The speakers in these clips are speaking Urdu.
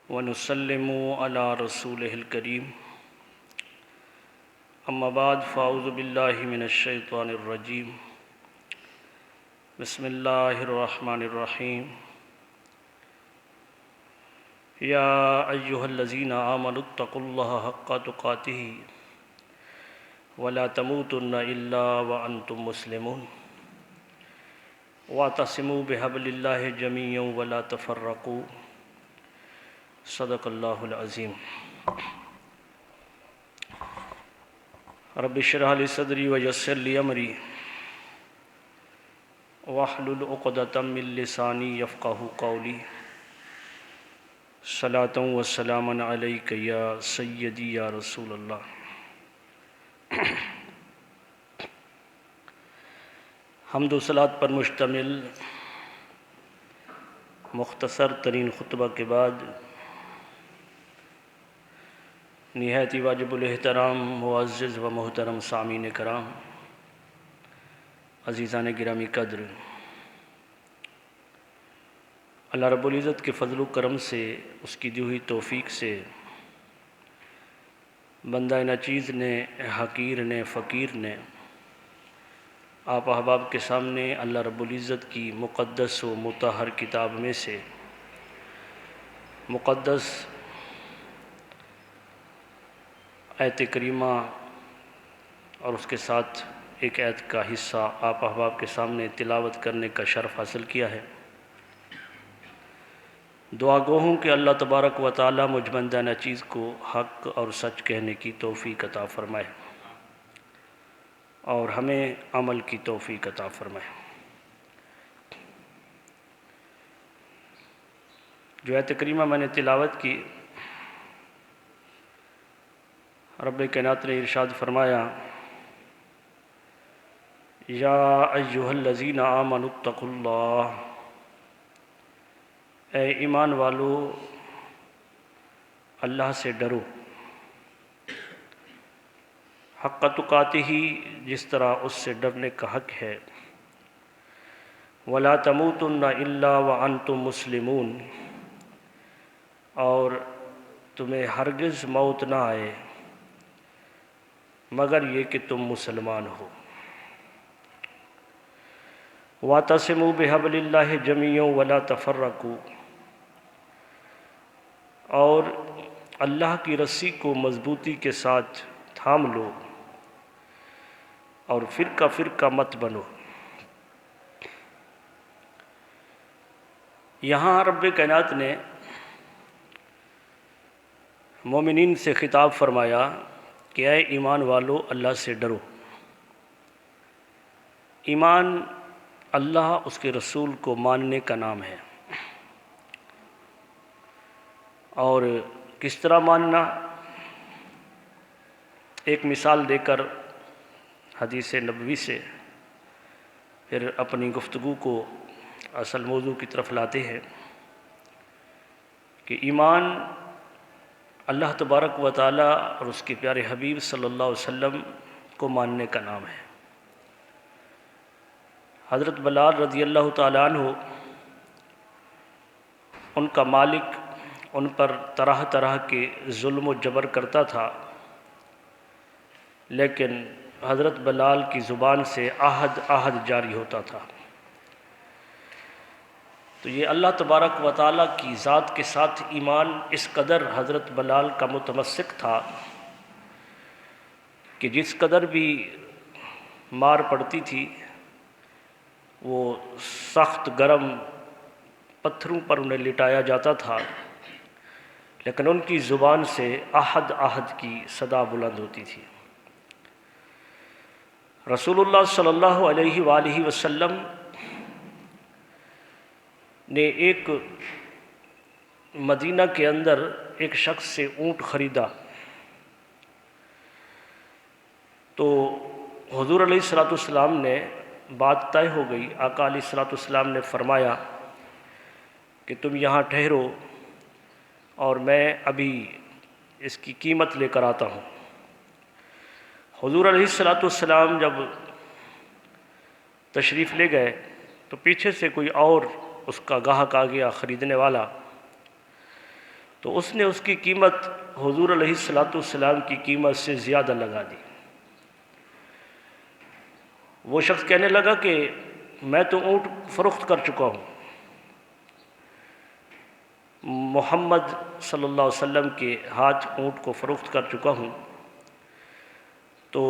ونسلم على رسوله الكريم اما بعد فاعوذ باللہ من الشیطان الرجیم بسم اللہ الرحمن الرحیم یا ایہا الذین آمنوا اتقوا اللہ حق تقاتہ ولا تموتن الا وانتم مسلمون واعتصموا بحبل اللہ جميعا ولا تفرقوا صدق اللہ العظیم۔ رب اشرح لی صدری ویسر لی امری واحلل عقدۃ من لسانی یفقہوا قولی صلاۃ و سلاما علیک یا سیدی یا رسول اللہ۔ حمد و صلوات پر مشتمل مختصر ترین خطبہ کے بعد نہایت واجب الاحترام معزز و محترم سامعین کرام، عزیزان گرامی قدر، اللہ رب العزت کے فضل و کرم سے، اس کی دی ہوئی توفیق سے بندہ ناچیز نے، حقیر نے، فقیر نے آپ احباب کے سامنے اللہ رب العزت کی مقدس و مطہر کتاب میں سے مقدس آیت کریمہ اور اس کے ساتھ ایک آیت کا حصہ آپ احباب کے سامنے تلاوت کرنے کا شرف حاصل کیا ہے۔ دعا گو ہوں کہ اللہ تبارک و تعالی مجھ بندہ ناچیز کو حق اور سچ کہنے کی توفیق عطا فرمائے اور ہمیں عمل کی توفیق عطا فرمائے۔ جو آیت کریمہ میں نے تلاوت کی، رب کائنات نے ارشاد فرمایا، یا ایہا الذین آمنوا اتقوا اللہ، اے ایمان والو اللہ سے ڈرو، حق تقاتہ، جس طرح اس سے ڈرنے کا حق ہے، ولا تموتن الا وانتم مسلمون، اور تمہیں ہرگز موت نہ آئے مگر یہ کہ تم مسلمان ہو۔ واعتصموا بحبل اللہ جميعا ولا تفرقوا، اور اللہ کی رسی کو مضبوطی کے ساتھ تھام لو اور فرقہ فرقہ مت بنو۔ یہاں رب کائنات نے مومنین سے خطاب فرمایا کہ اے ایمان والو اللہ سے ڈرو۔ ایمان اللہ اس کے رسول کو ماننے کا نام ہے، اور کس طرح ماننا، ایک مثال دے کر حدیث نبوی سے پھر اپنی گفتگو کو اصل موضوع کی طرف لاتے ہیں کہ ایمان اللہ تبارک و تعالی اور اس کے پیارے حبیب صلی اللہ علیہ وسلم کو ماننے کا نام ہے۔ حضرت بلال رضی اللہ تعالیٰ عنہ، ان کا مالک ان پر طرح طرح کے ظلم و جبر کرتا تھا، لیکن حضرت بلال کی زبان سے عہد جاری ہوتا تھا۔ تو یہ اللہ تبارک و تعالیٰ کی ذات کے ساتھ ایمان اس قدر حضرت بلال کا متمسک تھا کہ جس قدر بھی مار پڑتی تھی وہ سخت گرم پتھروں پر انہیں لٹایا جاتا تھا، لیکن ان کی زبان سے عہد کی صدا بلند ہوتی تھی۔ رسول اللہ صلی اللہ علیہ وآلہ وسلم نے ایک مدینہ کے اندر ایک شخص سے اونٹ خریدا، تو حضور علیہ السلام نے بات طے ہو گئی۔ آقا علیہ السلام نے فرمایا کہ تم یہاں ٹھہرو اور میں ابھی اس کی قیمت لے کر آتا ہوں۔ حضور علیہ السلام جب تشریف لے گئے تو پیچھے سے کوئی اور اس کا گاہک آ گیا، خریدنے والا، تو اس نے اس کی قیمت حضور علیہ السلام کی قیمت سے زیادہ لگا دی۔ وہ شخص کہنے لگا کہ میں تو اونٹ فروخت کر چکا ہوں، محمد صلی اللہ علیہ وسلم کے ہاتھ اونٹ کو فروخت کر چکا ہوں۔ تو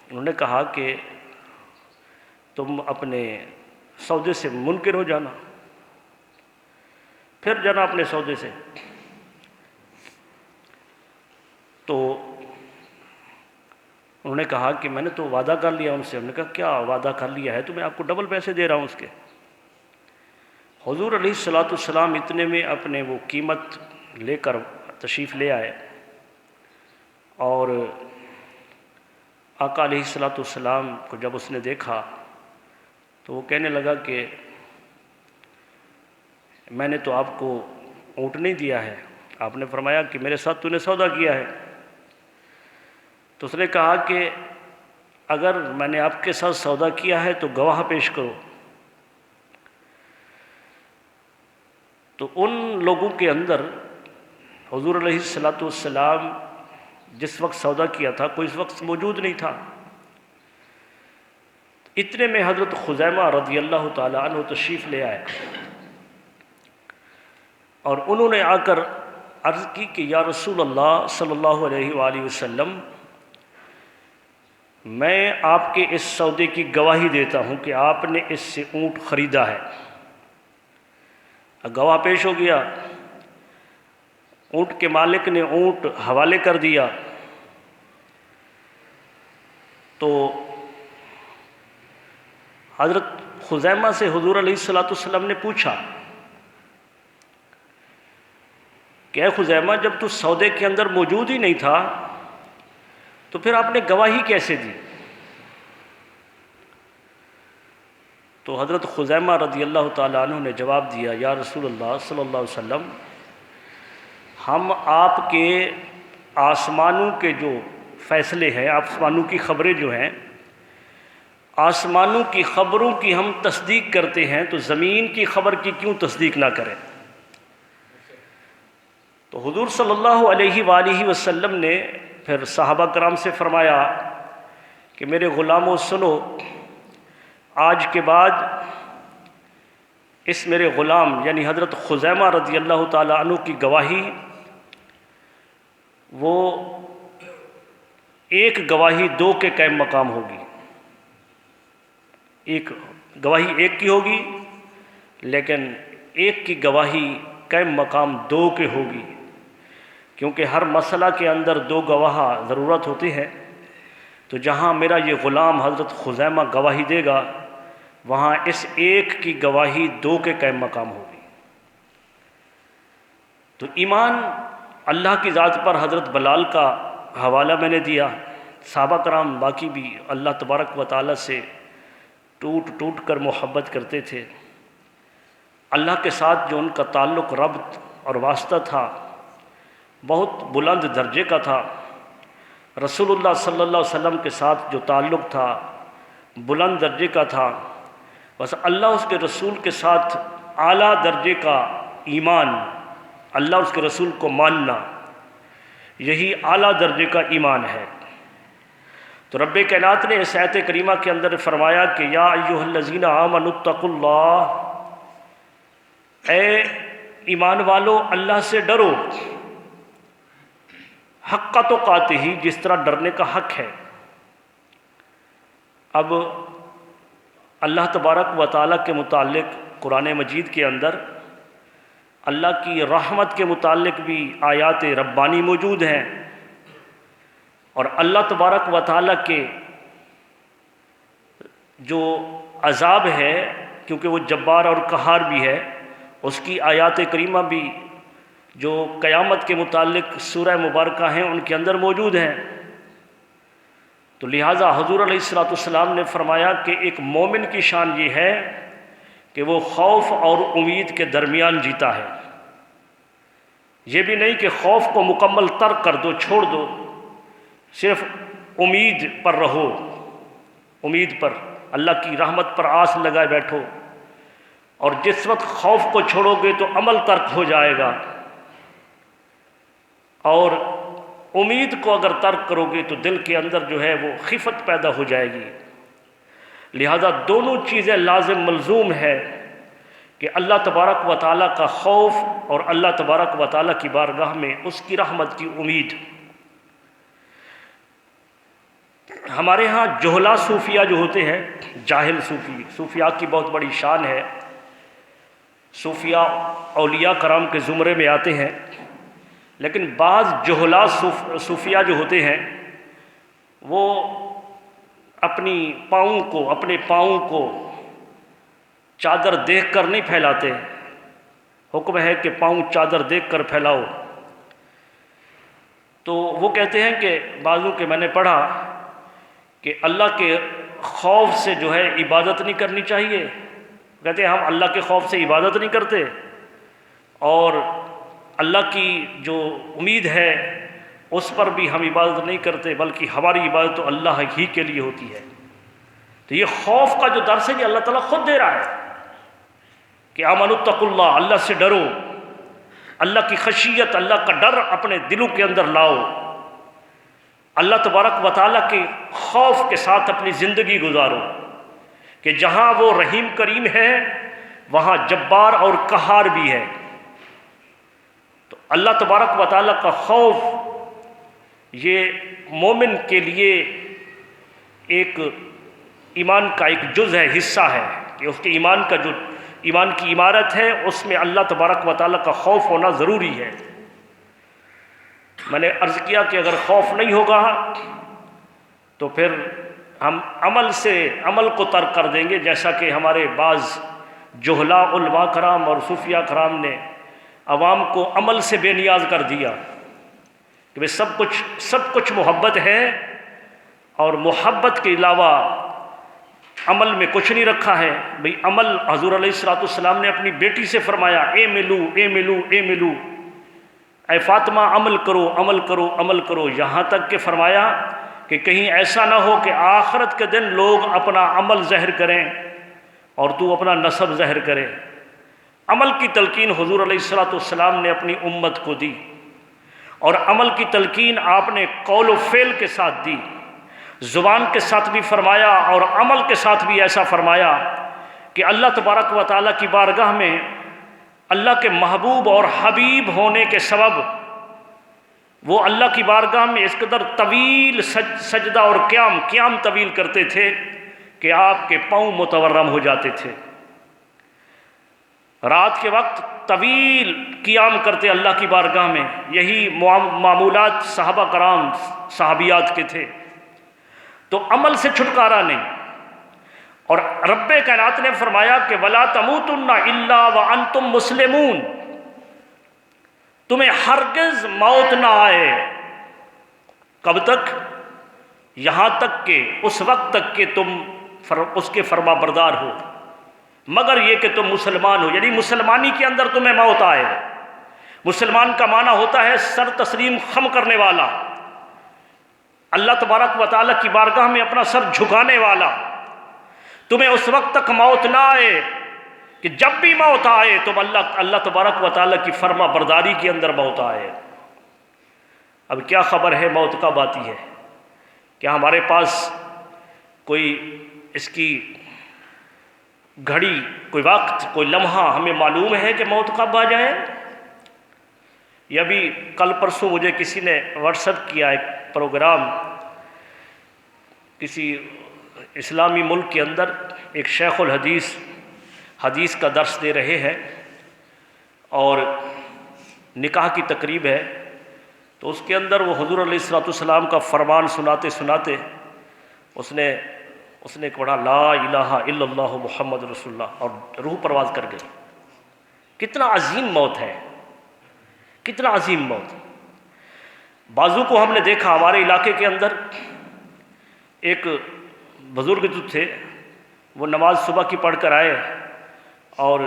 انہوں نے کہا کہ تم اپنے سودے سے منکر ہو جانا، پھر جانا اپنے سودے سے۔ تو انہوں نے کہا کہ میں نے تو وعدہ کر لیا ان سے۔ انہوں نے کہا کیا وعدہ کر لیا ہے؟ تو میں آپ کو ڈبل پیسے دے رہا ہوں اس کے۔ حضور علیہ السلام اتنے میں اپنے وہ قیمت لے کر تشریف لے آئے، اور آقا علیہ السلام کو جب اس نے دیکھا تو وہ کہنے لگا کہ میں نے تو آپ کو اونٹ نہیں دیا ہے، آپ نے فرمایا کہ میرے ساتھ تو نے سودا کیا ہے۔ تو اس نے کہا کہ اگر میں نے آپ کے ساتھ سودا کیا ہے تو گواہ پیش کرو۔ تو ان لوگوں کے اندر حضور علیہ السلام جس وقت سودا کیا تھا کوئی اس وقت موجود نہیں تھا۔ اتنے میں حضرت خزیمہ رضی اللہ تعالی عنہ تشریف لے آئے، اور انہوں نے آ کر عرض کی کہ یا رسول اللہ صلی اللہ علیہ وآلہ وسلم، میں آپ کے اس سودے کی گواہی دیتا ہوں کہ آپ نے اس سے اونٹ خریدا ہے۔ گواہ پیش ہو گیا، اونٹ کے مالک نے اونٹ حوالے کر دیا۔ تو حضرت خزیمہ سے حضور علیہ السلام نے پوچھا کہ اے خزیمہ، جب تو سودے کے اندر موجود ہی نہیں تھا تو پھر آپ نے گواہی کیسے دی؟ تو حضرت خزیمہ رضی اللہ تعالیٰ عنہ نے جواب دیا، یا رسول اللہ صلی اللہ علیہ وسلم، ہم آپ کے آسمانوں کے جو فیصلے ہیں، آسمانوں کی خبریں جو ہیں، آسمانوں کی خبروں کی ہم تصدیق کرتے ہیں، تو زمین کی خبر کی کیوں تصدیق نہ کریں؟ تو حضور صلی اللہ علیہ وآلہ وسلم نے پھر صحابہ کرام سے فرمایا کہ میرے غلاموں سنو، آج کے بعد اس میرے غلام یعنی حضرت خزیمہ رضی اللہ تعالیٰ عنہ کی گواہی، وہ ایک گواہی دو کے قائم مقام ہوگی۔ ایک گواہی ایک کی ہوگی، لیکن ایک کی گواہی قائم مقام دو کے ہوگی، کیونکہ ہر مسئلہ کے اندر دو گواہ ضرورت ہوتی ہے۔ تو جہاں میرا یہ غلام حضرت خزیمہ گواہی دے گا، وہاں اس ایک کی گواہی دو کے قائم مقام ہوگی۔ تو ایمان اللہ کی ذات پر حضرت بلال کا حوالہ میں نے دیا۔ صحابہ کرام باقی بھی اللہ تبارک و تعالیٰ سے ٹوٹ ٹوٹ کر محبت کرتے تھے۔ اللہ کے ساتھ جو ان کا تعلق، ربط اور واسطہ تھا، بہت بلند درجے کا تھا۔ رسول اللہ صلی اللہ علیہ وسلم کے ساتھ جو تعلق تھا بلند درجے کا تھا، بس اللہ اس کے رسول کے ساتھ اعلیٰ درجے کا ایمان، اللہ اس کے رسول کو ماننا، یہی اعلیٰ درجے کا ایمان ہے۔ تو رب کائنات نے اس آیت کریمہ کے اندر فرمایا کہ یا ایھا الذین آمنوا اتقوا اللہ، اے ایمان والو اللہ سے ڈرو، حق تقاتہ، جس طرح ڈرنے کا حق ہے۔ اب اللہ تبارک و تعالیٰ کے متعلق قرآن مجید کے اندر اللہ کی رحمت کے متعلق بھی آیات ربانی موجود ہیں، اور اللہ تبارک و تعالیٰ کے جو عذاب ہے، کیونکہ وہ جبار اور قہار بھی ہے، اس کی آیات کریمہ بھی جو قیامت کے متعلق سورہ مبارکہ ہیں ان کے اندر موجود ہیں۔ تو لہٰذا حضور علیہ السلام نے فرمایا کہ ایک مومن کی شان یہ ہے کہ وہ خوف اور امید کے درمیان جیتا ہے۔ یہ بھی نہیں کہ خوف کو مکمل ترک کر دو، چھوڑ دو، صرف امید پر رہو، امید پر، اللہ کی رحمت پر آس لگائے بیٹھو، اور جس وقت خوف کو چھوڑو گے تو عمل ترک ہو جائے گا، اور امید کو اگر ترک کرو گے تو دل کے اندر جو ہے وہ خفت پیدا ہو جائے گی۔ لہذا دونوں چیزیں لازم ملزوم ہے کہ اللہ تبارک و تعالیٰ کا خوف اور اللہ تبارک و تعالیٰ کی بارگاہ میں اس کی رحمت کی امید۔ ہمارے ہاں جہلا صوفیہ جو ہوتے ہیں، جاہل صوفی، صوفیاء کی بہت بڑی شان ہے، صوفیاء اولیاء کرام کے زمرے میں آتے ہیں، لیکن بعض جہلا صوفیاء جو ہوتے ہیں وہ اپنے پاؤں کو چادر دیکھ کر نہیں پھیلاتے۔ حکم ہے کہ پاؤں چادر دیکھ کر پھیلاؤ۔ تو وہ کہتے ہیں کہ بعضوں کے میں نے پڑھا کہ اللہ کے خوف سے جو ہے عبادت نہیں کرنی چاہیے۔ کہتے ہیں ہم اللہ کے خوف سے عبادت نہیں کرتے، اور اللہ کی جو امید ہے اس پر بھی ہم عبادت نہیں کرتے، بلکہ ہماری عبادت تو اللہ ہی کے لیے ہوتی ہے۔ تو یہ خوف کا جو درس ہے یہ اللہ تعالیٰ خود دے رہا ہے کہ آمنوا اتقوا اللہ، اللہ سے ڈرو، اللہ کی خشیت، اللہ کا ڈر اپنے دلوں کے اندر لاؤ، اللہ تبارک و تعالیٰ کے خوف کے ساتھ اپنی زندگی گزارو، کہ جہاں وہ رحیم کریم ہے وہاں جبار اور قہار بھی ہے۔ تو اللہ تبارک و تعالیٰ کا خوف یہ مومن کے لیے ایک ایمان کا ایک جز ہے، حصہ ہے، کہ اس کے ایمان کا جو ایمان کی عمارت ہے اس میں اللہ تبارک و تعالیٰ کا خوف ہونا ضروری ہے۔ میں نے عرض کیا کہ اگر خوف نہیں ہوگا تو پھر ہم عمل کو ترک کر دیں گے، جیسا کہ ہمارے بعض جہلاء علماء کرام اور صوفیاء کرام نے عوام کو عمل سے بے نیاز کر دیا کہ سب کچھ محبت ہے، اور محبت کے علاوہ عمل میں کچھ نہیں رکھا ہے۔ بھئی عمل، حضور علیہ السلام نے اپنی بیٹی سے فرمایا اے ملو، اے فاطمہ عمل کرو عمل کرو عمل کرو، یہاں تک کہ فرمایا کہ کہیں ایسا نہ ہو کہ آخرت کے دن لوگ اپنا عمل ظاہر کریں اور تو اپنا نسب ظاہر کرے۔ عمل کی تلقین حضور علیہ السلام نے اپنی امت کو دی، اور عمل کی تلقین آپ نے قول و فعل کے ساتھ دی، زبان کے ساتھ بھی فرمایا اور عمل کے ساتھ بھی ایسا فرمایا کہ اللہ تبارک و تعالیٰ کی بارگاہ میں اللہ کے محبوب اور حبیب ہونے کے سبب وہ اللہ کی بارگاہ میں اس قدر طویل سجدہ اور قیام طویل کرتے تھے کہ آپ کے پاؤں متورم ہو جاتے تھے۔ رات کے وقت طویل قیام کرتے اللہ کی بارگاہ میں، یہی معمولات صحابہ کرام صحابیات کے تھے۔ تو عمل سے چھٹکارا نہیں، اور رب کائنات نے فرمایا کہ وَلَا تَمُوتُنَّ إِلَّا وَأَنْتُمْ مُسْلِمُونَ، تمہیں ہرگز موت نہ آئے۔ کب تک؟ یہاں تک کہ اس وقت تک کہ تم اس کے فرما بردار ہو، مگر یہ کہ تم مسلمان ہو، یعنی مسلمانی کے اندر تمہیں موت آئے۔ مسلمان کا معنی ہوتا ہے سر تسلیم خم کرنے والا، اللہ تبارک و تعالیٰ کی بارگاہ میں اپنا سر جھکانے والا۔ تمہیں اس وقت تک موت نہ آئے کہ جب بھی موت آئے تم اللہ تبارک و تعالیٰ کی فرما برداری کے اندر موت آئے۔ اب کیا خبر ہے موت کب آتی ہے؟ کیا ہمارے پاس کوئی اس کی گھڑی، کوئی وقت، کوئی لمحہ ہمیں معلوم ہے کہ موت کب آ جائے؟ یہ بھی کل پرسوں مجھے کسی نے واٹس ایپ کیا ایک پروگرام، کسی اسلامی ملک کے اندر ایک شیخ الحدیث حدیث کا درس دے رہے ہیں، اور نکاح کی تقریب ہے، تو اس کے اندر وہ حضور علیہ السلام کا فرمان سناتے سناتے اس نے ایک پڑھا لا الہ الا اللہ محمد رسول اللہ، اور روح پرواز کر گئی۔ کتنا عظیم موت ہے، کتنا عظیم موت۔ بعضوں کو ہم نے دیکھا ہمارے علاقے کے اندر، ایک بزرگ جو تھے وہ نماز صبح کی پڑھ کر آئے اور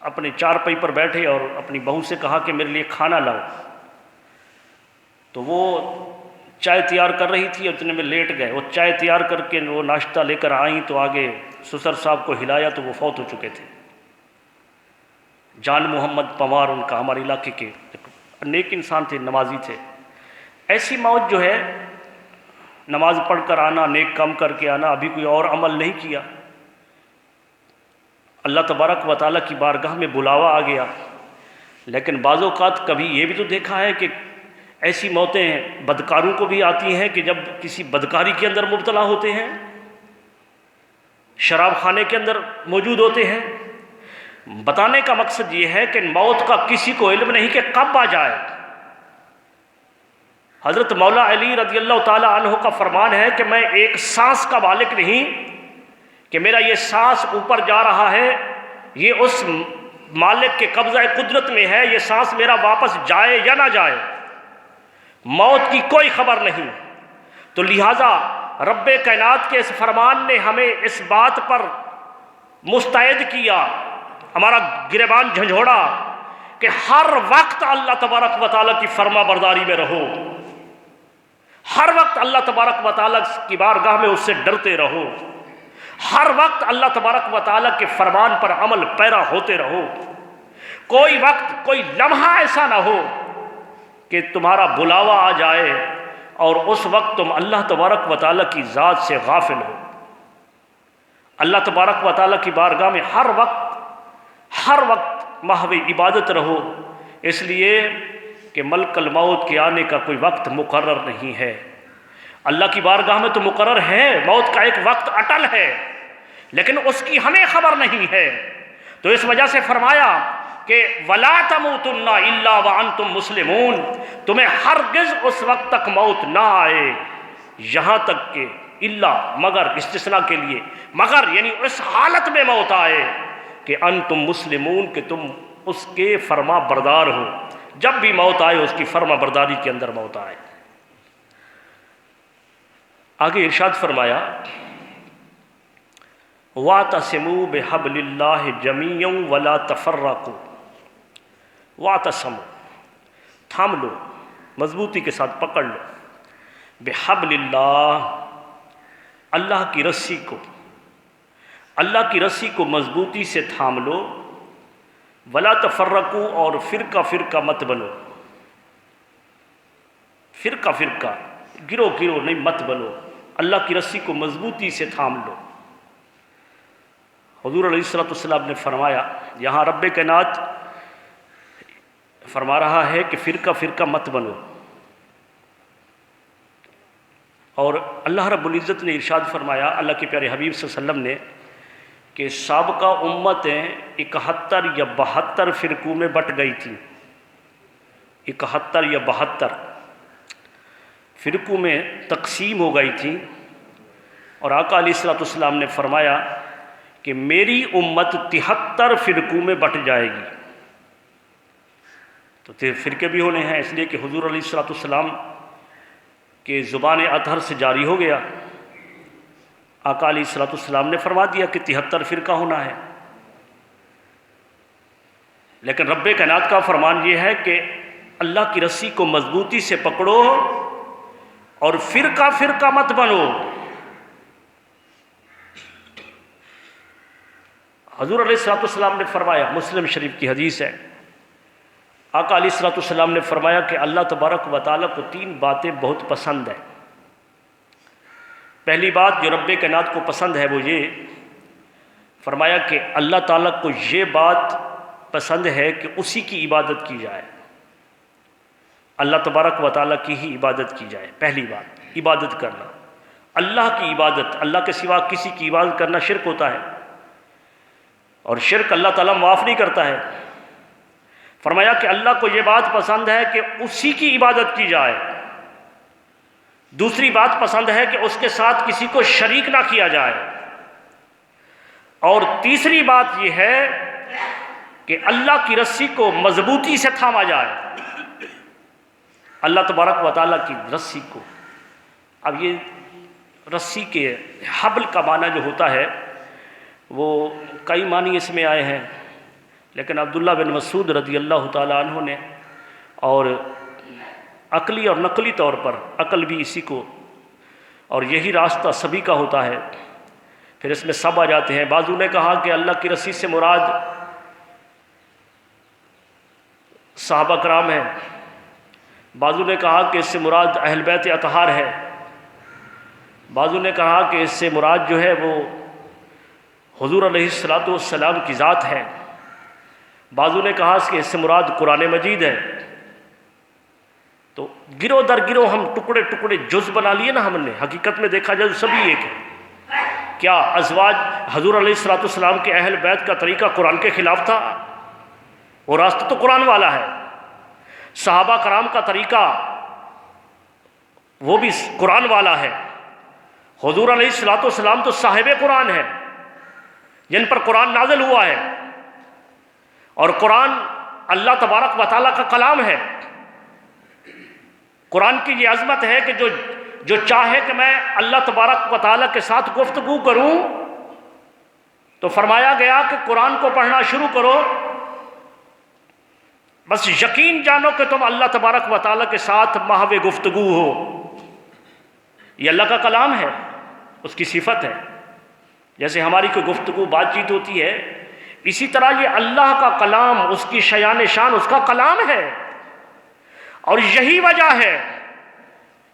اپنے چارپائی پر بیٹھے اور اپنی بہو سے کہا کہ میرے لیے کھانا لاؤ، تو وہ چائے تیار کر رہی تھی، اتنے میں لیٹ گئے۔ وہ چائے تیار کر کے وہ ناشتہ لے کر آئیں تو آگے سسر صاحب کو ہلایا تو وہ فوت ہو چکے تھے۔ جان محمد پوار ان کا، ہمارے علاقے کے نیک انسان تھے، نمازی تھے۔ ایسی موت جو ہے، نماز پڑھ کر آنا، نیک کام کر کے آنا، ابھی کوئی اور عمل نہیں کیا، اللہ تبارک و تعالیٰ کی بارگاہ میں بلاوا آ گیا۔ لیکن بعض اوقات کبھی یہ بھی تو دیکھا ہے کہ ایسی موتیں بدکاروں کو بھی آتی ہیں کہ جب کسی بدکاری کے اندر مبتلا ہوتے ہیں، شراب خانے کے اندر موجود ہوتے ہیں۔ بتانے کا مقصد یہ ہے کہ موت کا کسی کو علم نہیں کہ کب آ جائے۔ حضرت مولا علی رضی اللہ تعالی عنہ کا فرمان ہے کہ میں ایک سانس کا مالک نہیں کہ میرا یہ سانس اوپر جا رہا ہے، یہ اس مالک کے قبضہ قدرت میں ہے، یہ سانس میرا واپس جائے یا نہ جائے، موت کی کوئی خبر نہیں۔ تو لہٰذا رب کائنات کے اس فرمان نے ہمیں اس بات پر مستعد کیا، ہمارا گریبان جھنجھوڑا کہ ہر وقت اللہ تبارک و تعالیٰ کی فرما برداری میں رہو، ہر وقت اللہ تبارک و تعالیٰ کی بارگاہ میں اس سے ڈرتے رہو، ہر وقت اللہ تبارک و تعالیٰ کے فرمان پر عمل پیرا ہوتے رہو۔ کوئی وقت، کوئی لمحہ ایسا نہ ہو کہ تمہارا بلاوا آ جائے اور اس وقت تم اللہ تبارک و تعالیٰ کی ذات سے غافل ہو۔ اللہ تبارک و تعالیٰ کی بارگاہ میں ہر وقت محو عبادت رہو، اس لیے کہ ملک الموت کے آنے کا کوئی وقت مقرر نہیں ہے۔ اللہ کی بارگاہ میں تو مقرر ہے، موت کا ایک وقت اٹل ہے، لیکن اس کی ہمیں خبر نہیں ہے۔ تو اس وجہ سے فرمایا کہ وَلَا تَمُوتُنَّ إِلَّا وَأَنْتُمْ مُسْلِمُونَ، تمہیں ہرگز اس وقت تک موت نہ آئے یہاں تک کہ اللہ، مگر استثناء کے لیے، مگر یعنی اس حالت میں موت آئے کہ انتم مسلمون، کہ تم اس کے فرما بردار ہو۔ جب بھی موت آئے اس کی فرما برداری کے اندر موت آئے۔ آگے ارشاد فرمایا وَاعْتَصِمُوا بِحَبْلِ اللَّهِ جَمِيعًا وَلَا تَفَرَّقُوا، وَاعْتَصِمُوا، تھام لو، مضبوطی کے ساتھ پکڑ لو، بِحَبْلِ اللَّهِ، اللہ کی رسی کو، اللہ کی رسی کو مضبوطی سے تھام لو، وَلَا تَفَرَّقُوا، اور فرقہ فرقہ مت بنو، فرقہ فرقہ، گروہ گروہ نہیں مت بنو، اللہ کی رسی کو مضبوطی سے تھام لو۔ حضور علیہ السلام نے فرمایا، یہاں رب کائنات فرما رہا ہے کہ فرقہ فرقہ مت بنو، اور اللہ رب العزت نے ارشاد فرمایا، اللہ کے پیارے حبیب صلی اللہ علیہ وسلم نے، کہ سابقہ امتیں 71 یا 72 فرقوں میں بٹ گئی تھیں، 71 یا 72 فرقوں میں تقسیم ہو گئی تھی، اور آقا علیہ السلام نے فرمایا کہ میری امت 73 فرقوں میں بٹ جائے گی۔ تو فرقے بھی ہونے ہیں، اس لیے کہ حضور علیہ السلام کے زبان اطہر سے جاری ہو گیا، آقا علیہ السلام نے فرما دیا کہ 73 فرقہ ہونا ہے۔ لیکن رب کائنات کا فرمان یہ ہے کہ اللہ کی رسی کو مضبوطی سے پکڑو اور فرقہ فرقہ مت بنو۔ حضور علیہ السلام نے فرمایا، مسلم شریف کی حدیث ہے، آقا علیہ السلام نے فرمایا کہ اللہ تبارک و تعالیٰ کو 3 باتیں بہت پسند ہیں۔ پہلی بات جو رب کائنات کو پسند ہے وہ یہ فرمایا کہ اللہ تعالیٰ کو یہ بات پسند ہے کہ اسی کی عبادت کی جائے، اللہ تبارک و تعالیٰ کی ہی عبادت کی جائے۔ پہلی بات عبادت کرنا، اللہ کی عبادت، اللہ کے سوا کسی کی عبادت کرنا شرک ہوتا ہے، اور شرک اللہ تعالیٰ معاف نہیں کرتا ہے۔ فرمایا کہ اللہ کو یہ بات پسند ہے کہ اسی کی عبادت کی جائے۔ دوسری بات پسند ہے کہ اس کے ساتھ کسی کو شریک نہ کیا جائے، اور تیسری بات یہ ہے کہ اللہ کی رسی کو مضبوطی سے تھاما جائے، اللہ تبارک و تعالیٰ کی رسی کو۔ اب یہ رسی کے حبل کا معنی جو ہوتا ہے وہ کئی معنی اس میں آئے ہیں، لیکن عبداللہ بن مسعود رضی اللہ تعالیٰ عنہ نے، اور عقلی اور نقلی طور پر عقل بھی اسی کو، اور یہی راستہ سبھی کا ہوتا ہے، پھر اس میں سب آ جاتے ہیں۔ بعضوں نے کہا کہ اللہ کی رسی سے مراد صحابہ کرام ہیں، بعضوں نے کہا کہ اس سے مراد اہل بیت اطہار ہے، بعضوں نے کہا کہ اس سے مراد جو ہے وہ حضور علیہ الصلاۃ والسلام کی ذات ہے، بعضوں نے کہا کہ اس سے مراد قرآن مجید ہے۔ تو گروہ در گروہ ہم ٹکڑے ٹکڑے جز بنا لیے نا ہم نے، حقیقت میں دیکھا جائے تو سبھی ایک ہے۔ کیا ازواج حضور علیہ الصلاۃ والسلام کے اہل بیت کا طریقہ قرآن کے خلاف تھا؟ وہ راستہ تو قرآن والا ہے۔ صحابہ کرام کا طریقہ وہ بھی قرآن والا ہے۔ حضور علیہ الصلاۃ والسلام تو صاحب قرآن ہے، جن پر قرآن نازل ہوا ہے، اور قرآن اللہ تبارک و تعالیٰ کا کلام ہے۔ قرآن کی یہ عظمت ہے کہ جو چاہے کہ میں اللہ تبارک و تعالیٰ کے ساتھ گفتگو کروں تو فرمایا گیا کہ قرآن کو پڑھنا شروع کرو، بس یقین جانو کہ تم اللہ تبارک و تعالیٰ کے ساتھ محو گفتگو ہو۔ یہ اللہ کا کلام ہے، اس کی صفت ہے۔ جیسے ہماری کوئی گفتگو بات چیت ہوتی ہے، اسی طرح یہ اللہ کا کلام، اس کی شیان شان اس کا کلام ہے، اور یہی وجہ ہے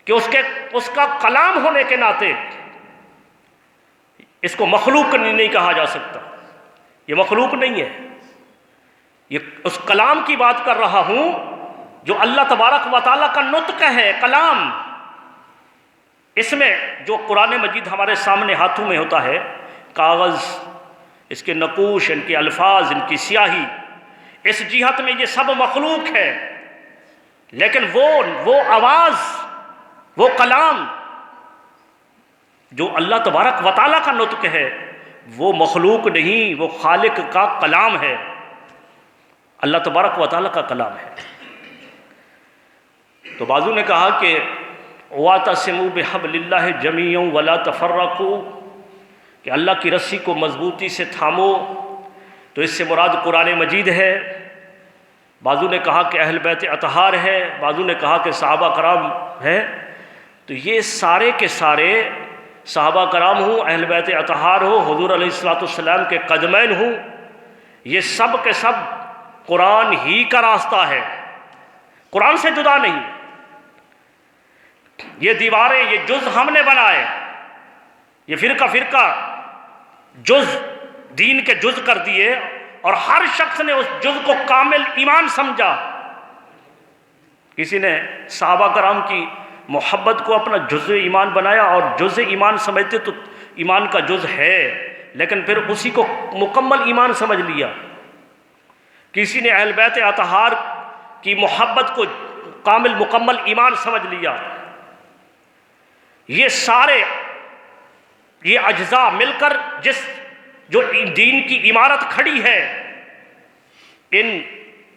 کہ اس کا کلام ہونے کے ناطے اس کو مخلوق نہیں کہا جا سکتا۔ یہ مخلوق نہیں ہے، یہ اس کلام کی بات کر رہا ہوں جو اللہ تبارک و تعالیٰ کا نطق ہے، کلام۔ اس میں جو قرآن مجید ہمارے سامنے ہاتھوں میں ہوتا ہے، کاغذ، اس کے نقوش، ان کے الفاظ، ان کی سیاہی، اس جہت میں یہ سب مخلوق ہے، لیکن وہ آواز، وہ کلام جو اللہ تبارک و تعالیٰ کا نطق ہے، وہ مخلوق نہیں، وہ خالق کا کلام ہے، اللہ تبارک و تعالیٰ کا کلام ہے۔ تو بعضوں نے کہا کہ وَاعْتَصِمُوا بِحَبْلِ اللَّهِ جَمِيعًا وَلَا تَفَرَّقُوا، کہ اللہ کی رسی کو مضبوطی سے تھامو، تو اس سے مراد قرآن مجید ہے۔ بعضوں نے کہا کہ اہل بیت اطہار ہے، بعضوں نے کہا کہ صحابہ کرام ہے۔ تو یہ سارے کے سارے صحابہ کرام ہوں، اہل بیت اطہار ہو، حضور علیہ الصلاۃ والسلام کے قدمین ہوں، یہ سب کے سب قرآن ہی کا راستہ ہے، قرآن سے جدا نہیں۔ یہ دیواریں، یہ جز ہم نے بنائے، یہ فرقہ جز دین کے جز کر دیے، اور ہر شخص نے اس جز کو کامل ایمان سمجھا۔ کسی نے صحابہ کرام کی محبت کو اپنا جز ایمان بنایا، اور جز ایمان سمجھتے تو ایمان کا جز ہے، لیکن پھر اسی کو مکمل ایمان سمجھ لیا۔ کسی نے اہل بیت اطہار کی محبت کو کامل مکمل ایمان سمجھ لیا۔ یہ سارے یہ اجزاء مل کر جو دین کی عمارت کھڑی ہے، ان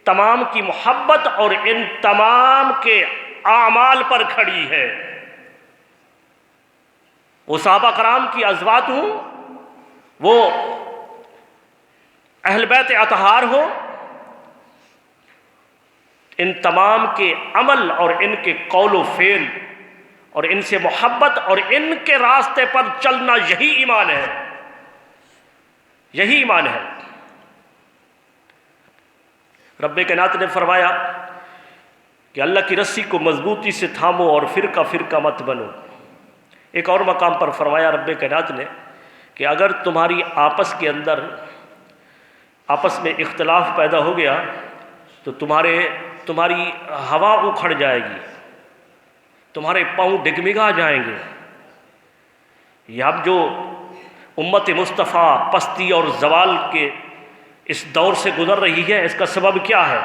تمام کی محبت اور ان تمام کے اعمال پر کھڑی ہے۔ وہ صحابہ کرام کی ازواج ہوں، وہ اہل بیت اطہار ہو، ان تمام کے عمل اور ان کے قول و فعل اور ان سے محبت اور ان کے راستے پر چلنا، یہی ایمان ہے، یہی ایمان ہے۔ رب کائنات نے فرمایا کہ اللہ کی رسی کو مضبوطی سے تھامو اور فرقہ فرقہ مت بنو۔ ایک اور مقام پر فرمایا رب کائنات نے کہ اگر تمہاری آپس میں اختلاف پیدا ہو گیا تو تمہاری ہوا اکھڑ جائے گی، تمہارے پاؤں ڈگمگا جائیں گے۔ یہ اب جو امت مصطفیٰ پستی اور زوال کے اس دور سے گزر رہی ہے، اس کا سبب کیا ہے؟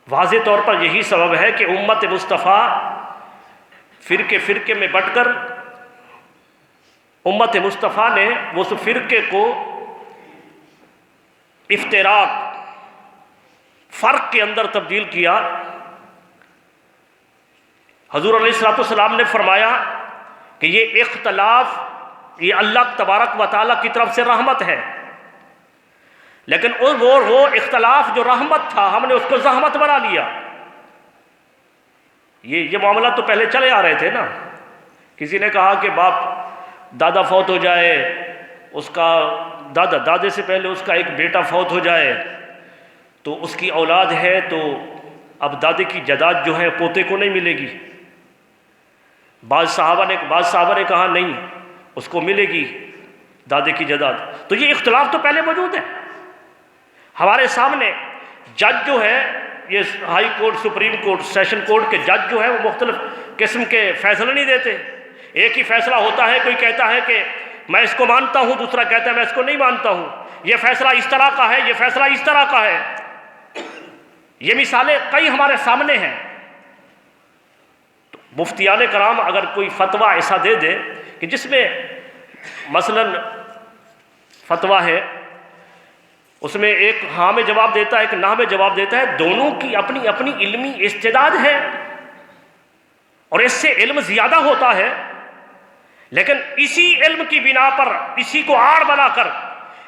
واضح طور پر یہی سبب ہے کہ امت مصطفیٰ فرقے میں بٹ کر امت مصطفیٰ نے اس فرقے کو افتراق، فرق کے اندر تبدیل کیا۔ حضور علیہ الصلوۃ والسلام نے فرمایا کہ یہ اختلاف، یہ اللہ تبارک و تعالیٰ کی طرف سے رحمت ہے، لیکن وہ اختلاف جو رحمت تھا، ہم نے اس کو زحمت بنا لیا۔ یہ معاملہ تو پہلے چلے آ رہے تھے نا۔ کسی نے کہا کہ دادا فوت ہو جائے، اس کا دادے سے پہلے اس کا ایک بیٹا فوت ہو جائے تو اس کی اولاد ہے تو اب دادے کی جداد جو ہے پوتے کو نہیں ملے گی۔ بعض صحابہ نے کہا نہیں، اس کو ملے گی دادے کی جداد۔ تو یہ اختلاف تو پہلے موجود ہے ہمارے سامنے۔ جج جو ہے، یہ high court, supreme court, session court کے جج جو ہے وہ مختلف قسم کے فیصلے نہیں دیتے، ایک ہی فیصلہ ہوتا ہے۔ کوئی کہتا ہے کہ میں اس کو مانتا ہوں، دوسرا کہتا ہے میں اس کو نہیں مانتا ہوں، یہ فیصلہ اس طرح کا ہے، یہ فیصلہ اس طرح کا ہے۔ یہ مثالیں کئی ہمارے سامنے ہیں۔ تو مفتیان کرام اگر کوئی فتویٰ ایسا دے دے کہ جس میں مثلا فتویٰ ہے، اس میں ایک ہاں میں جواب دیتا ہے، ایک نہ میں جواب دیتا ہے، دونوں کی اپنی اپنی علمی استعداد ہے اور اس سے علم زیادہ ہوتا ہے، لیکن اسی علم کی بنا پر اسی کو آڑ بنا کر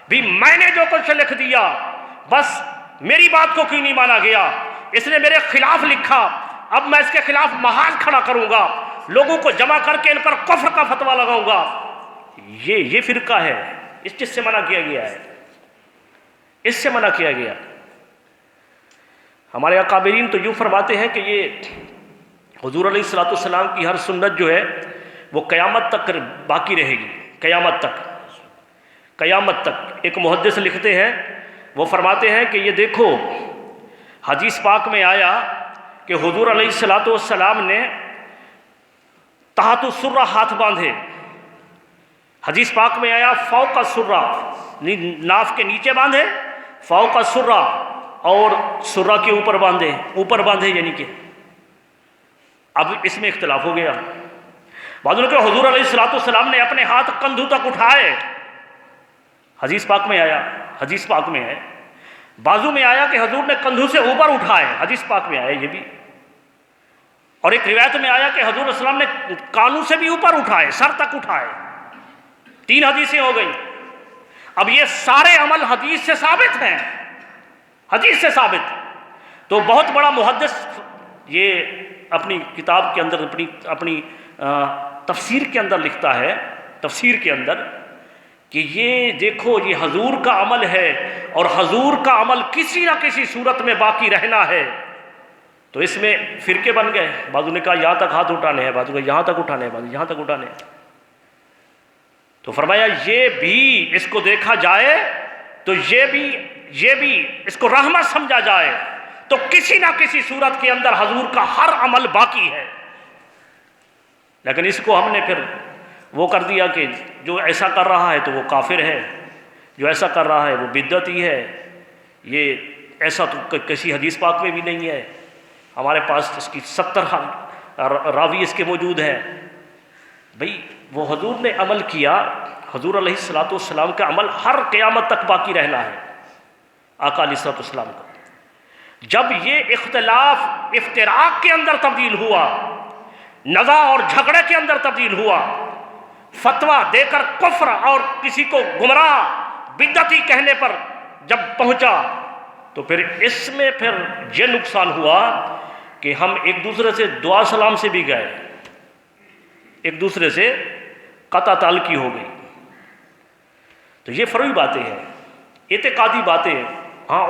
بھی میں نے جو کچھ لکھ دیا، بس میری بات کو کیوں نہیں مانا گیا، اس نے میرے خلاف لکھا، اب میں اس کے خلاف محاذ کھڑا کروں گا، لوگوں کو جمع کر کے ان پر کفر کا فتویٰ لگاؤں گا۔ یہ فرقہ ہے، اس چیز سے منع کیا گیا ہے، اس سے منع کیا گیا۔ ہمارے اکابرین تو یوں فرماتے ہیں کہ یہ حضور علیہ الصلوۃ والسلام کی ہر سنت جو ہے وہ قیامت تک باقی رہے گی، قیامت تک، قیامت تک۔ ایک محدث لکھتے ہیں، وہ فرماتے ہیں کہ یہ دیکھو حدیث پاک میں آیا کہ حضور علیہ الصلوۃ والسلام نے تحت السرہ ہاتھ باندھے، حدیث پاک میں آیا فوق السرہ، ناف کے نیچے باندھے، فوق السرہ، اور سرہ کے اوپر باندھے، اوپر باندھے، یعنی کہ اب اس میں اختلاف ہو گیا۔ بعضوں کہ حضور علیہ الصلوۃ والسلام نے اپنے ہاتھ کندھوں تک اٹھائے، حدیث پاک میں آیا، حدیث پاک میں ہے۔ بازو میں آیا کہ حضور نے کندھوں سے اوپر اٹھائے، حدیث پاک میں آیا یہ بھی۔ اور ایک روایت میں آیا کہ حضور علیہ السلام نے کانوں سے بھی اوپر اٹھائے، سر تک اٹھائے۔ 3 حدیثیں ہو گئیں۔ اب یہ سارے عمل حدیث سے ثابت ہیں، حدیث سے ثابت۔ تو بہت بڑا محدث یہ اپنی کتاب کے اندر، اپنی تفسیر کے اندر لکھتا ہے، تفسیر کے اندر، کہ یہ دیکھو یہ حضور کا عمل ہے اور حضور کا عمل کسی نہ کسی صورت میں باقی رہنا ہے۔ تو اس میں فرقے بن گئے، بعضوں نے کہا یہاں تک ہاتھ اٹھانے ہیں، بعضوں نے کہا یہاں تک اٹھانے ہیں، بعضوں یہاں تک اٹھانے ہیں۔ تو فرمایا یہ بھی اس کو دیکھا جائے تو یہ بھی اس کو رحمت سمجھا جائے تو کسی نہ کسی صورت کے اندر حضور کا ہر عمل باقی ہے۔ لیکن اس کو ہم نے پھر وہ کر دیا کہ جو ایسا کر رہا ہے تو وہ کافر ہے، جو ایسا کر رہا ہے وہ بدعتی ہے۔ یہ ایسا تو کسی حدیث پاک میں بھی نہیں ہے، ہمارے پاس اس کی 70 راوی اس کے موجود ہیں۔ بھئی وہ حضور نے عمل کیا، حضور علیہ الصلوۃ والسلام کا عمل ہر قیامت تک باقی رہنا ہے، آقا علیہ الصلوۃ والسلام کا۔ جب یہ اختلاف افتراق کے اندر تبدیل ہوا، نزاع اور جھگڑے کے اندر تبدیل ہوا، فتویٰ دے کر کفر اور کسی کو گمراہ بدعتی کہنے پر جب پہنچا، تو پھر اس میں پھر یہ نقصان ہوا کہ ہم ایک دوسرے سے دعا سلام سے بھی گئے، ایک دوسرے سے قطع تعلقی ہو گئی۔ تو یہ فروعی باتیں ہیں، اعتقادی باتیں ہیں۔ ہاں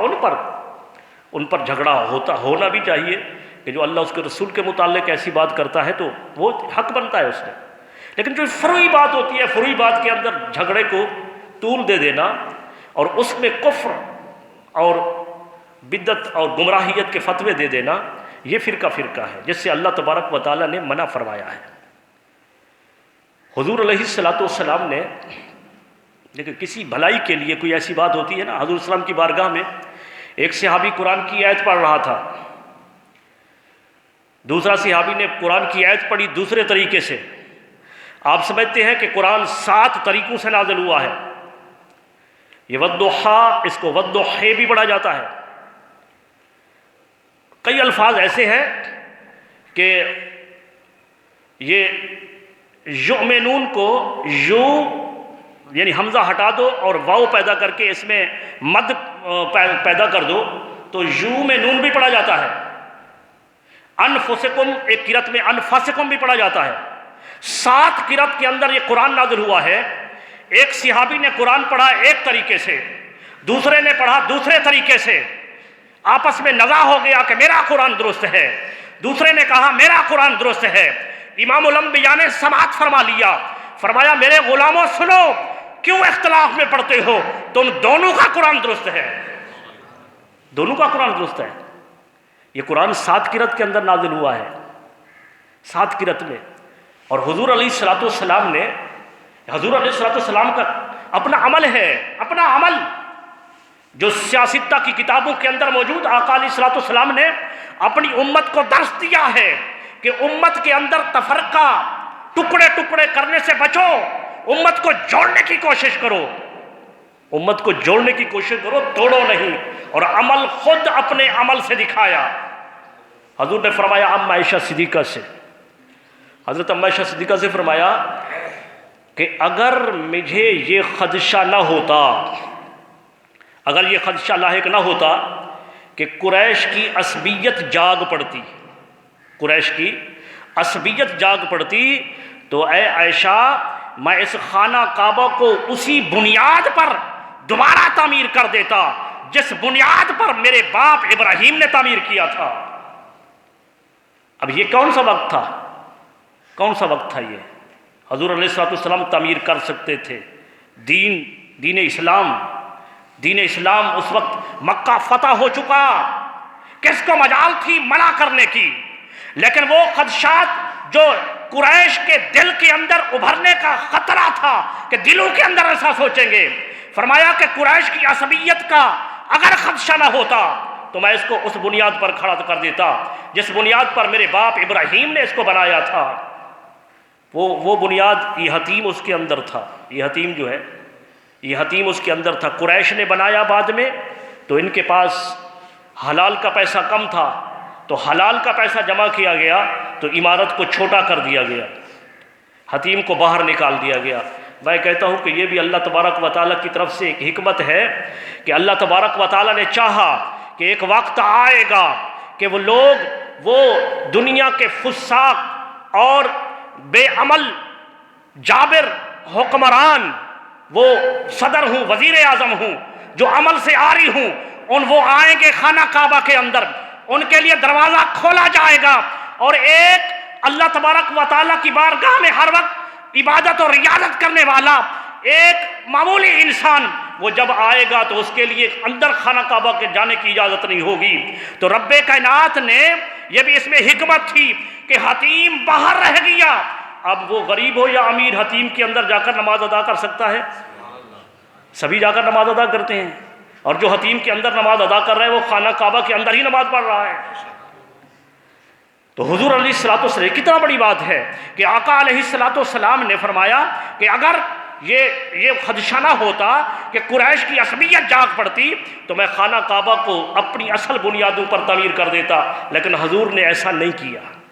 ان پر جھگڑا ہونا بھی چاہیے کہ جو اللہ اس کے رسول کے متعلق ایسی بات کرتا ہے تو وہ حق بنتا ہے اس میں، لیکن جو فروعی بات ہوتی ہے، فروعی بات کے اندر جھگڑے کو طول دے دینا اور اس میں کفر اور بدعت اور گمراہیت کے فتوے دے دینا، یہ فرقہ ہے جس سے اللہ تبارک و تعالیٰ نے منع فرمایا ہے۔ حضور علیہ الصلوۃ والسلام نے، لیکن کسی بھلائی کے لیے کوئی ایسی بات ہوتی ہے نا، حضور السلام کی بارگاہ میں ایک صحابی قرآن کی آیت پڑھ رہا تھا، دوسرا صحابی نے قرآن کی آیت پڑھی دوسرے طریقے سے۔ آپ سمجھتے ہیں کہ قرآن 7 طریقوں سے نازل ہوا ہے، یہ والضحیٰ، اس کو والضحیٰ بھی پڑھا جاتا ہے۔ کئی الفاظ ایسے ہیں کہ یہ یؤمنون کو یو یعنی حمزہ ہٹا دو اور واو پیدا کر کے اس میں مد پیدا کر دو تو یو میں نون بھی پڑھا جاتا ہے۔ انفسکم، ایک قرأت میں انفسکم بھی پڑھا جاتا ہے۔ 7 قرأت کے اندر یہ قرآن نازل ہوا ہے۔ ایک صحابی نے قرآن پڑھا ایک طریقے سے، دوسرے نے پڑھا دوسرے طریقے سے، آپس میں نزاع ہو گیا کہ میرا قرآن درست ہے، دوسرے نے کہا میرا قرآن درست ہے۔ امام الانبیاء نے سماعت فرما لیا، فرمایا میرے غلاموں سنو، کیوں اختلاف میں پڑھتے ہو؟ تم دونوں کا قرآن درست ہے، دونوں کا قرآن درست ہے۔ یہ قرآن 7 قرأت کے اندر نازل ہوا ہے، 7 قرأت میں، اور حضور علیہ السلام نے، حضور علیہ السلام کا اپنا عمل ہے، اپنا عمل جو سیاستہ کی کتابوں کے اندر موجود، آقا علیہ السلام نے اپنی امت کو درس دیا ہے کہ امت کے اندر تفرقہ، ٹکڑے ٹکڑے کرنے سے بچو، امت کو جوڑنے کی کوشش کرو، امت کو جوڑنے کی کوشش کرو، توڑو نہیں۔ اور عمل خود اپنے عمل سے دکھایا۔ حضور نے فرمایا ام عائشہ صدیقہ سے، حضرت ام عائشہ صدیقہ سے فرمایا کہ اگر مجھے یہ خدشہ نہ ہوتا، اگر یہ خدشہ لاحق نہ ہوتا کہ قریش کی عصبیت جاگ پڑتی، قریش کی عصبیت جاگ پڑتی، تو اے عائشہ میں اس خانہ کعبہ کو اسی بنیاد پر دوبارہ تعمیر کر دیتا جس بنیاد پر میرے باپ ابراہیم نے تعمیر کیا تھا۔ اب یہ کون سا وقت تھا؟ کون سا وقت تھا یہ؟ حضور علیہ السلام تعمیر کر سکتے تھے۔ دین اسلام اس وقت مکہ فتح ہو چکا، کس کو مجال تھی منع کرنے کی؟ لیکن وہ خدشات جو قریش کے دل کے اندر ابھرنے کا خطرہ تھا کہ دلوں کے اندر ایسا سوچیں گے، فرمایا کہ قریش کی عصبیت کا اگر خدشہ نہ ہوتا تو میں اس کو اس بنیاد پر کھڑا کر دیتا جس بنیاد پر میرے باپ ابراہیم نے اس کو بنایا تھا۔ وہ بنیاد یہ حتیم اس کے اندر تھا، یہ حتیم جو ہے، یہ حتیم اس کے اندر تھا۔ قریش نے بنایا بعد میں، تو ان کے پاس حلال کا پیسہ کم تھا، تو حلال کا پیسہ جمع کیا گیا تو عمارت کو چھوٹا کر دیا گیا، حتیم کو باہر نکال دیا گیا۔ میں کہتا ہوں کہ یہ بھی اللہ تبارک و تعالیٰ کی طرف سے ایک حکمت ہے کہ اللہ تبارک و تعالیٰ نے چاہا کہ ایک وقت آئے گا کہ وہ لوگ، وہ دنیا کے فساق اور بے عمل جابر حکمران، وہ صدر ہوں، وزیر اعظم ہوں، جو عمل سے آری ہوں، وہ آئیں گے خانہ کعبہ کے اندر، ان کے لیے دروازہ کھولا جائے گا، اور ایک اللہ تبارک و تعالیٰ کی بارگاہ میں ہر وقت عبادت اور ریاضت کرنے والا ایک معمولی انسان وہ جب آئے گا تو اس کے لیے اندر خانہ کعبہ کے جانے کی اجازت نہیں ہوگی۔ تو رب کائنات نے، یہ بھی اس میں حکمت تھی کہ حتیم باہر رہ گیا، اب وہ غریب ہو یا امیر حتیم کے اندر جا کر نماز ادا کر سکتا ہے؟ سبھی جا کر نماز ادا کرتے ہیں، اور جو حتیم کے اندر نماز ادا کر رہا ہے وہ خانہ کعبہ کے اندر ہی نماز پڑھ رہا ہے۔ تو حضور علیہ السلام کتنا بڑی بات ہے کہ آقا علیہ السلام نے فرمایا کہ اگر یہ خدشہ نہ ہوتا کہ قریش کی عصبیت جاگ پڑتی تو میں خانہ کعبہ کو اپنی اصل بنیادوں پر تعمیر کر دیتا، لیکن حضور نے ایسا نہیں کیا۔